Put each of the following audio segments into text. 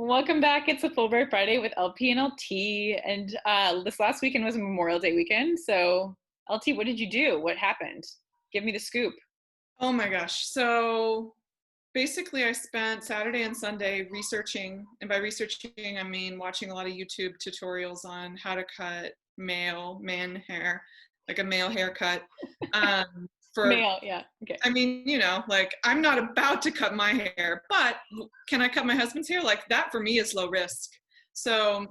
Welcome back. It's a Fulbright Friday with LP and LT. And this last weekend was Memorial Day weekend. So, LT, what did you do? What happened? Give me the scoop. Oh my gosh. So basically, I spent Saturday and Sunday researching. And by researching, I mean watching a lot of YouTube tutorials on how to cut man hair, like a male haircut. For, Mail, yeah. Okay. I mean, like I'm not about to cut my hair, but can I cut my husband's hair? Like that for me is low risk. So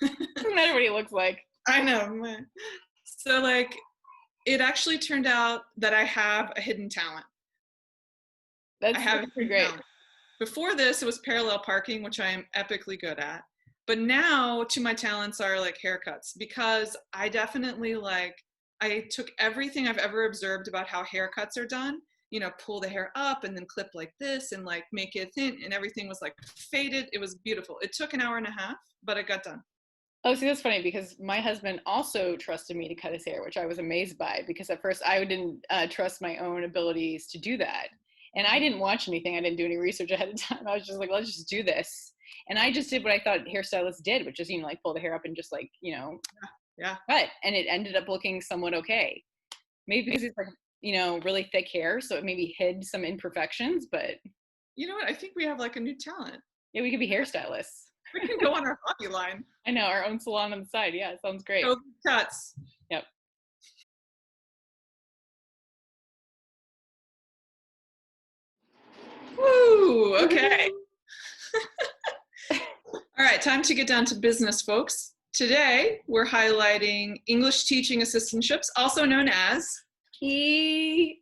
Doesn't matter what he looks like. I know. So, like, it actually turned out that I have a hidden talent. I That's have a pretty hidden great. talent. Before this, it was parallel parking, which I am epically good at. But now, two of my talents are like haircuts because I definitely I took everything I've ever observed about how haircuts are done, pull the hair up and then clip like this and like make it thin, and everything was like faded. It was beautiful. It took an hour and a half, but it got done. Oh, see, that's funny because my husband also trusted me to cut his hair, which I was amazed by because at first I didn't trust my own abilities to do that. And I didn't watch anything. I didn't do any research ahead of time. I was just like, let's just do this. And I just did what I thought hairstylists did, which is, like pull the hair up and just like, Yeah. cut. And it ended up looking somewhat okay. Maybe because it's like, really thick hair. So it maybe hid some imperfections, but You know what? I think we have like a new talent. yeah, we could be hairstylists. We can go on our hobby line. I know, our own salon on the side. Yeah, it sounds great. Go cuts. Yep. Woo! Okay. All right, time to get down to business, folks. Today, we're highlighting English teaching assistantships, also known as ETAs.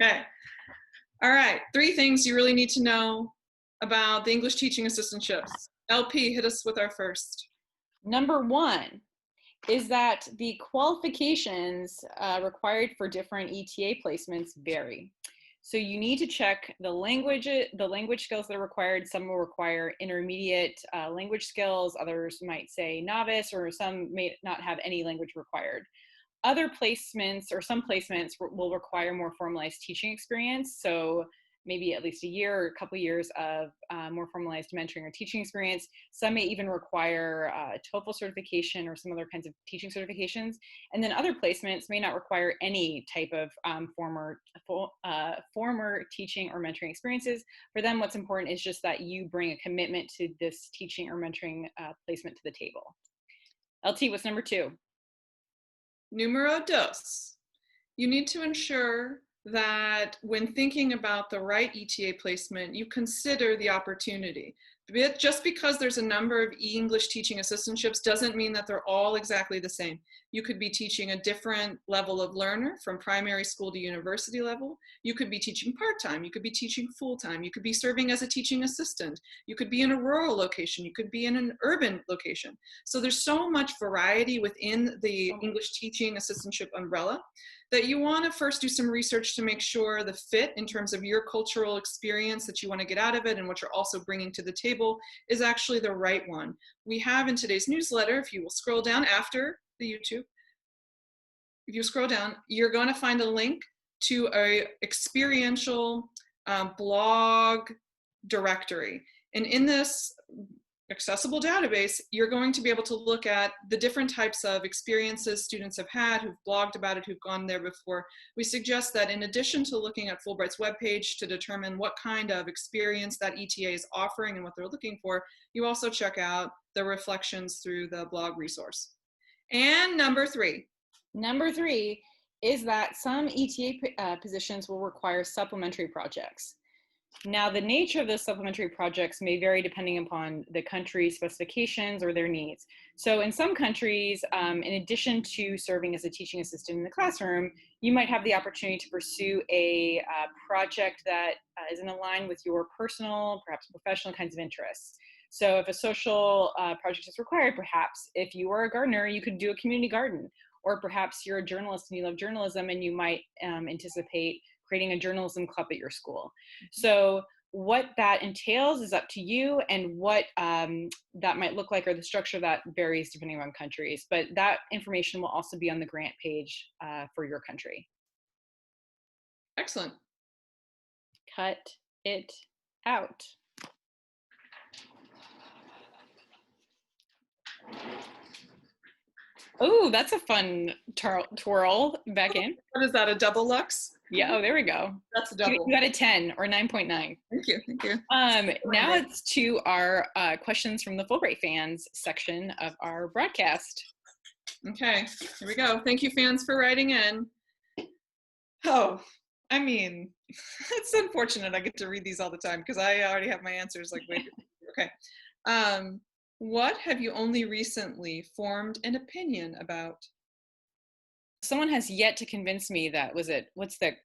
Okay. All right, three things you really need to know about the English teaching assistantships. LP, hit us with our first. Number one is that the qualifications required for different ETA placements vary. So you need to check the language skills that are required. Some will require intermediate language skills. Others might say novice, or some may not have any language required. Other placements, or some placements, will require more formalized teaching experience. So maybe at least a year or a couple of years of more formalized mentoring or teaching experience. Some may even require TOEFL certification or some other kinds of teaching certifications. And then other placements may not require any type of former teaching or mentoring experiences. For them, what's important is just that you bring a commitment to this teaching or mentoring placement to the table. LT, what's number two? Numero dos. You need to ensure that when thinking about the right ETA placement, you consider the opportunity. Just because there's a number of English teaching assistantships doesn't mean that they're all exactly the same. You could be teaching a different level of learner from primary school to university level. You could be teaching part-time. You could be teaching full-time. You could be serving as a teaching assistant. You could be in a rural location. You could be in an urban location. So there's so much variety within the English teaching assistantship umbrella that you want to first do some research to make sure the fit in terms of your cultural experience that you want to get out of it and what you're also bringing to the table is actually the right one. We have in today's newsletter, if you will scroll down after the YouTube, if you scroll down, you're going to find a link to a experiential blog directory. And in this accessible database, you're going to be able to look at the different types of experiences students have had, who've blogged about it, who've gone there before. We suggest that in addition to looking at Fulbright's webpage to determine what kind of experience that ETA is offering and what they're looking for, you also check out the reflections through the blog resource. And number three. Number three is that some ETA positions will require supplementary projects. Now, the nature of those supplementary projects may vary depending upon the country's specifications or their needs. So in some countries, in addition to serving as a teaching assistant in the classroom, you might have the opportunity to pursue a project that is in line with your personal, perhaps professional kinds of interests. So if a social project is required, perhaps if you are a gardener, you could do a community garden. Or perhaps you're a journalist and you love journalism and you might anticipate creating a journalism club at your school. So what that entails is up to you, and what that might look like, or the structure that varies depending on countries. But that information will also be on the grant page for your country. Excellent. Cut it out. Oh, that's a fun twirl back in. What is that, a double lux? Yeah, oh, there we go. That's a You double. got a 10 or 9.9. Thank you, thank you. Now it's to our questions from the Fulbright fans section of our broadcast. Okay, here we go. Thank you, fans, for writing in. Oh, I mean, it's unfortunate I get to read these all the time because I already have my answers like way before. Okay. What have you only recently formed an opinion about? Someone has yet to convince me that what's the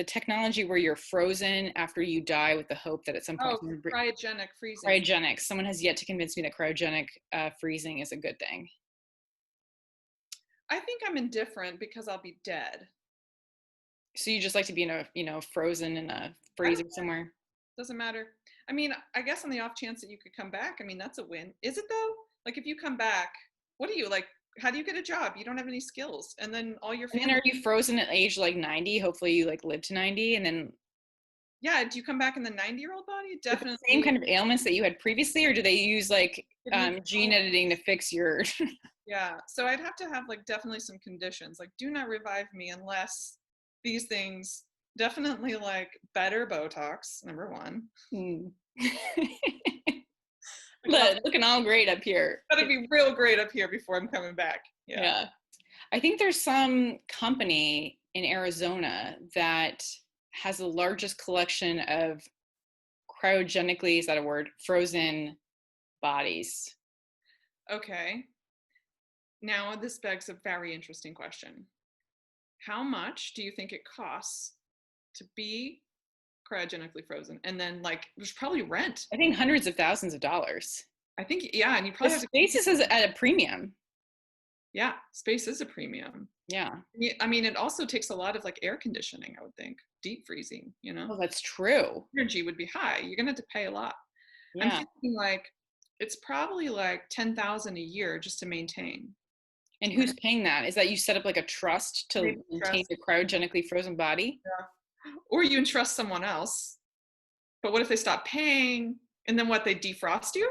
technology where you're frozen after you die with the hope that at some point cryogenic freezing. Cryogenic. Someone has yet to convince me that cryogenic freezing is a good thing. I think I'm indifferent because I'll be dead. So you just like to be in a, frozen in a freezer somewhere? Doesn't matter. I mean, I guess on the off chance that you could come back, I mean, that's a win. Is it though? Like if you come back, what do you like? How do you get a job? You don't have any skills. And then all your family. And then are you frozen at age like 90? Hopefully you like live to 90 and then. Yeah, do you come back in the 90-year-old body? Definitely. With the same kind of ailments that you had previously, or do they use like gene editing to fix your? Yeah, so I'd have to have like definitely some conditions. Like do not revive me unless these things, definitely like better Botox, number one. Looking all great up here. Gotta be real great up here before I'm coming back. Yeah. I think there's some company in Arizona that has the largest collection of cryogenically, is that a word, frozen bodies. Okay. Now this begs a very interesting question. How much do you think it costs to be cryogenically frozen? And then like, there's probably rent. I think hundreds of thousands of dollars. I think, yeah, and you probably have to. Space is at a premium. Yeah, space is a premium. Yeah. I mean, it also takes a lot of like air conditioning, I would think, deep freezing, you know? Oh, that's true. Energy would be high. You're gonna have to pay a lot. Yeah. I'm thinking like, it's probably like 10,000 a year just to maintain. And who's paying that? Is that you set up like a trust to maintain the cryogenically frozen body? Yeah. Or you entrust someone else. But what if they stop paying and then what, they defrost you?